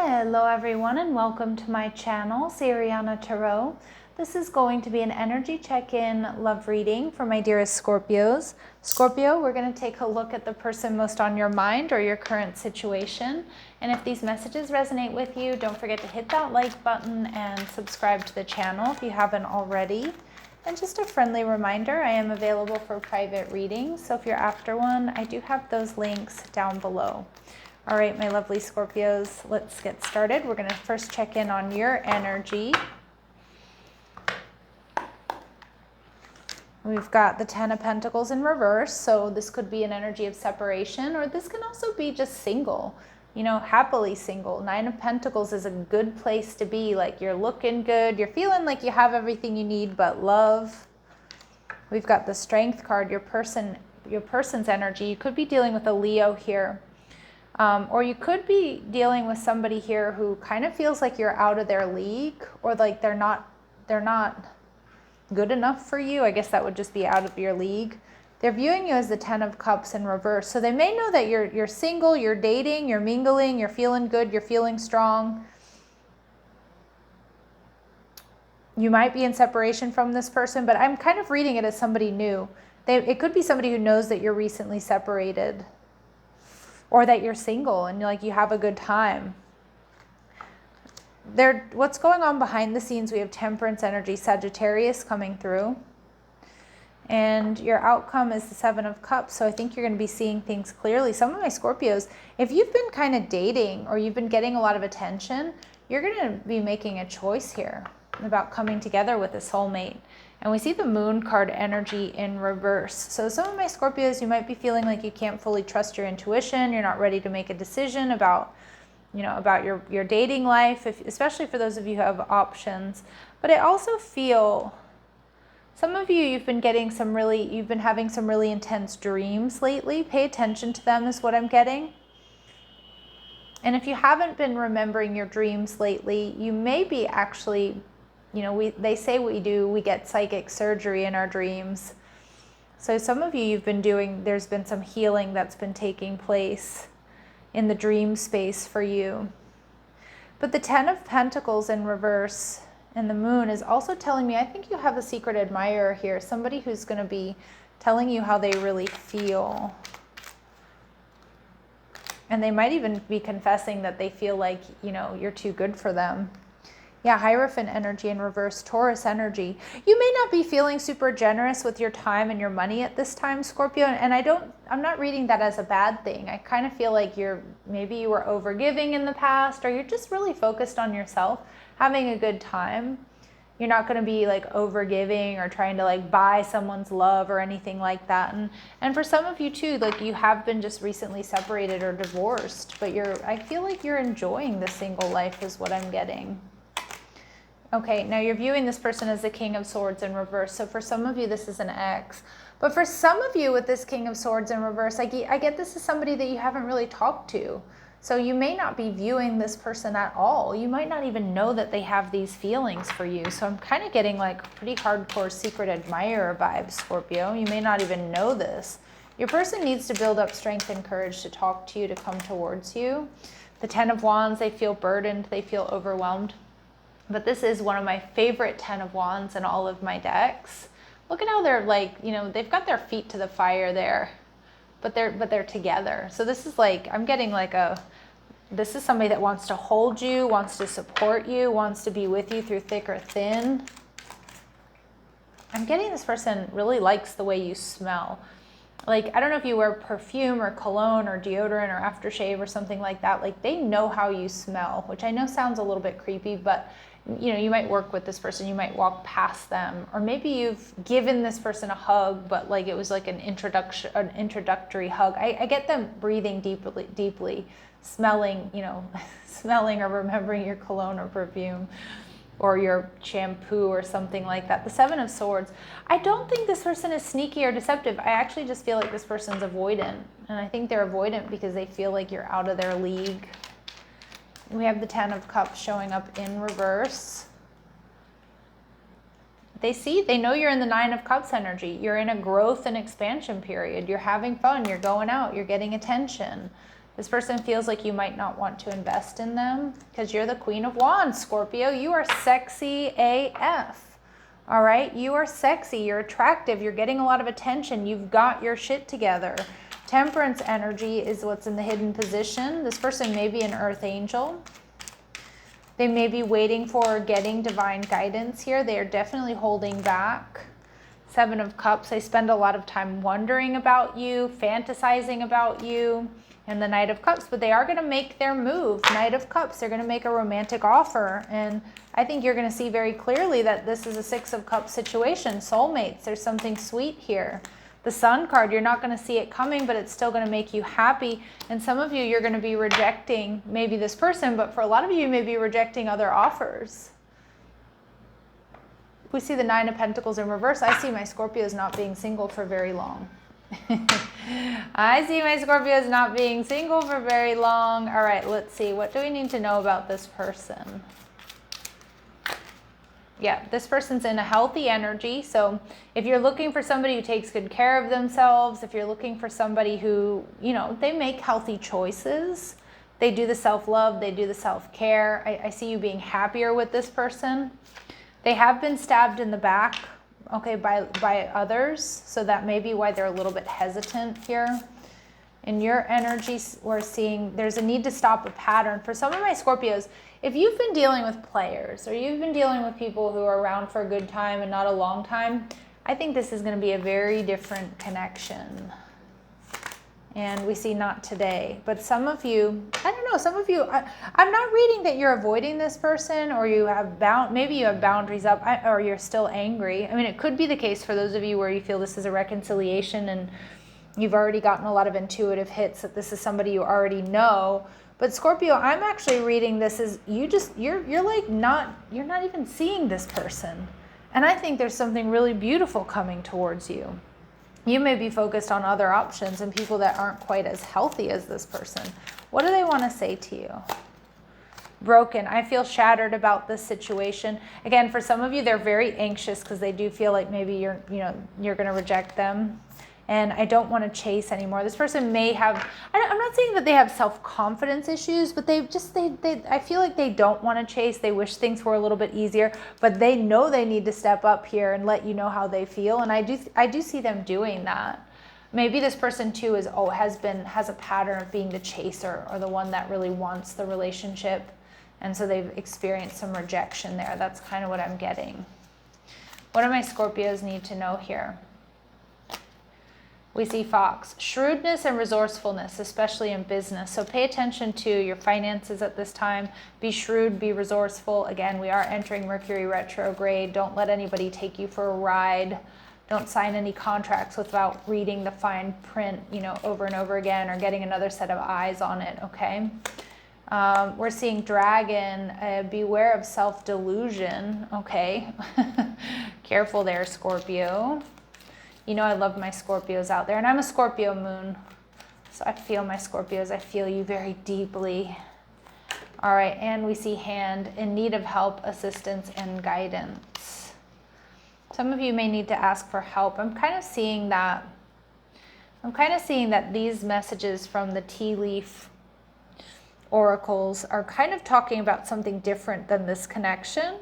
Hello everyone and welcome to my channel, Siriana Tarot. This is going to be an energy check-in love reading for my dearest Scorpios. Scorpio, we're going to take a look at the person most on your mind or your current situation. And if these messages resonate with you, don't forget to hit that like button and subscribe to the channel if you haven't already. And just a friendly reminder, I am available for private readings. So if you're after one, I do have those links down below. All right, my lovely Scorpios, let's get started. We're going to first check in on your energy. We've got the Ten of Pentacles in reverse, so this could be an energy of separation, or this can also be just single, you know, happily single. Nine of Pentacles is a good place to be, like you're looking good, you're feeling like you have everything you need but love. We've got the Strength card, your person's energy. You could be dealing with a Leo here. Or you could be dealing with somebody here who kind of feels like you're out of their league, or like they're not good enough for you. I guess that would just be out of your league. They're viewing you as the Ten of Cups in reverse. So they may know that you're single, you're dating, you're mingling, you're feeling good, you're feeling strong. You might be in separation from this person, but I'm kind of reading it as somebody new. It could be somebody who knows that you're recently separated, or that you're single and like you have a good time. What's going on behind the scenes, we have Temperance energy, Sagittarius coming through. And your outcome is the Seven of Cups, so I think you're going to be seeing things clearly. Some of my Scorpios, if you've been kind of dating or you've been getting a lot of attention, you're going to be making a choice here about coming together with a soulmate. And we see the Moon card energy in reverse. So some of my Scorpios, you might be feeling like you can't fully trust your intuition. You're not ready to make a decision about, you know, about your dating life, especially for those of you who have options. But I also feel some of you, you've been having some really intense dreams lately. Pay attention to them is what I'm getting. And if you haven't been remembering your dreams lately, you may be actually, you know, they say we get psychic surgery in our dreams. So some of you, there's been some healing that's been taking place in the dream space for you. But the Ten of Pentacles in reverse and the Moon is also telling me, I think you have a secret admirer here, somebody who's going to be telling you how they really feel. And they might even be confessing that they feel like, you know, you're too good for them. Yeah, Hierophant energy in reverse, Taurus energy. You may not be feeling super generous with your time and your money at this time, Scorpio, and I'm not reading that as a bad thing. I kind of feel like maybe you were overgiving in the past, or you're just really focused on yourself, having a good time. You're not going to be like overgiving or trying to like buy someone's love or anything like that. And for some of you too, like you have been just recently separated or divorced, but I feel like you're enjoying the single life is what I'm getting. Okay, now you're viewing this person as the King of Swords in reverse. So for some of you, this is an ex. But for some of you with this King of Swords in reverse, I get this is somebody that you haven't really talked to. So you may not be viewing this person at all. You might not even know that they have these feelings for you. So I'm kind of getting like pretty hardcore secret admirer vibes, Scorpio. You may not even know this. Your person needs to build up strength and courage to talk to you, to come towards you. The Ten of Wands, they feel burdened, they feel overwhelmed. But this is one of my favorite Ten of Wands in all of my decks. Look at how they're like, you know, they've got their feet to the fire there, but they're together. So this is like, I'm getting like this is somebody that wants to hold you, wants to support you, wants to be with you through thick or thin. I'm getting this person really likes the way you smell. Like, I don't know if you wear perfume or cologne or deodorant or aftershave or something like that. Like, they know how you smell, which I know sounds a little bit creepy, but you know, you might work with this person, you might walk past them, or maybe you've given this person a hug, but like it was like an introductory hug. I get them breathing deeply, smelling, you know, smelling or remembering your cologne or perfume or your shampoo or something like that. The Seven of Swords. I don't think this person is sneaky or deceptive. I actually just feel like this person's avoidant. And I think they're avoidant because they feel like you're out of their league. We have the Ten of Cups showing up in reverse. They know you're in the Nine of Cups energy. You're in a growth and expansion period. You're having fun. You're going out. You're getting attention. This person feels like you might not want to invest in them because you're the Queen of Wands, Scorpio. You are sexy AF. All right? You are sexy. You're attractive. You're getting a lot of attention. You've got your shit together. Temperance energy is what's in the hidden position. This person may be an earth angel. They may be waiting for or getting divine guidance here. They are definitely holding back. Seven of Cups. They spend a lot of time wondering about you, fantasizing about you. And the Knight of Cups, but they are going to make their move. Knight of Cups, they're going to make a romantic offer. And I think you're going to see very clearly that this is a Six of Cups situation. Soulmates, there's something sweet here. The Sun card, you're not going to see it coming, but it's still going to make you happy. And some of you, you're going to be rejecting maybe this person, but for a lot of you may be rejecting other offers. If we see the Nine of Pentacles in reverse, I see my Scorpios not being single for very long. I see my Scorpios not being single for very long. All right, let's see. What do we need to know about this person? Yeah, this person's in a healthy energy. So if you're looking for somebody who takes good care of themselves, if you're looking for somebody who, you know, they make healthy choices, they do the self-love, they do the self-care. I see you being happier with this person. They have been stabbed in the back, okay, by others. So that may be why they're a little bit hesitant here. In your energies, we're seeing there's a need to stop a pattern. For some of my Scorpios, if you've been dealing with players or you've been dealing with people who are around for a good time and not a long time, I think this is going to be a very different connection. And we see not today. But some of you, I don't know, some of you, I'm not reading that you're avoiding this person or you have maybe you have boundaries up or you're still angry. I mean, it could be the case for those of you where you feel this is a reconciliation and you've already gotten a lot of intuitive hits that this is somebody you already know. But Scorpio, I'm actually reading this as you're not even seeing this person. And I think there's something really beautiful coming towards you. You may be focused on other options and people that aren't quite as healthy as this person. What do they want to say to you? Broken. I feel shattered about this situation. Again, for some of you, they're very anxious because they do feel like maybe you're going to reject them. And I don't want to chase anymore. This person may have, I'm not saying that they have self-confidence issues, but I feel like they don't want to chase. They wish things were a little bit easier, but they know they need to step up here and let you know how they feel. And I do see them doing that. Maybe this person too has a pattern of being the chaser or the one that really wants the relationship. And so they've experienced some rejection there. That's kind of what I'm getting. What do my Scorpios need to know here? We see Fox, shrewdness and resourcefulness, especially in business. So pay attention to your finances at this time. Be shrewd, be resourceful. Again, we are entering Mercury retrograde. Don't let anybody take you for a ride. Don't sign any contracts without reading the fine print, over and over again or getting another set of eyes on it, okay? We're seeing Dragon, beware of self-delusion, okay? Careful there, Scorpio. I love my Scorpios out there. And I'm a Scorpio moon. So I feel my Scorpios. I feel you very deeply. All right. And we see Hand, in need of help, assistance, and guidance. Some of you may need to ask for help. I'm kind of seeing that these messages from the tea leaf oracles are kind of talking about something different than this connection.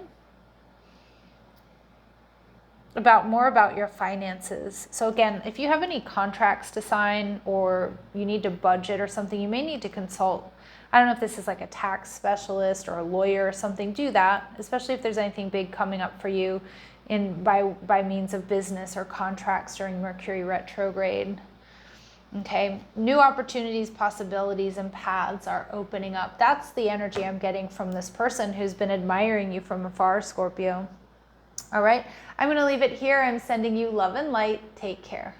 More about your finances. So again, if you have any contracts to sign or you need to budget or something, you may need to consult. I don't know if this is like a tax specialist or a lawyer or something. Do that, especially if there's anything big coming up for you by means of business or contracts during Mercury retrograde. Okay, new opportunities, possibilities, and paths are opening up. That's the energy I'm getting from this person who's been admiring you from afar, Scorpio. All right, I'm going to leave it here. I'm sending you love and light. Take care.